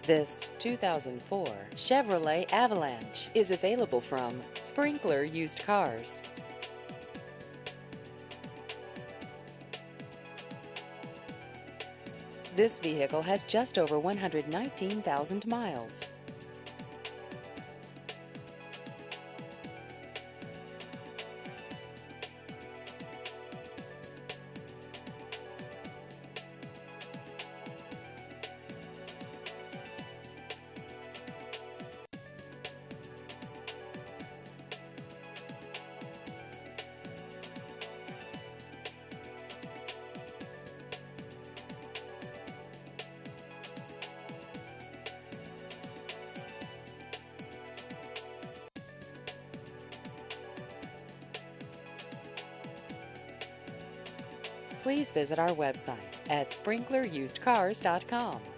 This 2004 Chevrolet Avalanche is available from Sprinkler Used Cars. This vehicle has just over 119,000 miles. Please visit our website at sprinklerusedcars.com.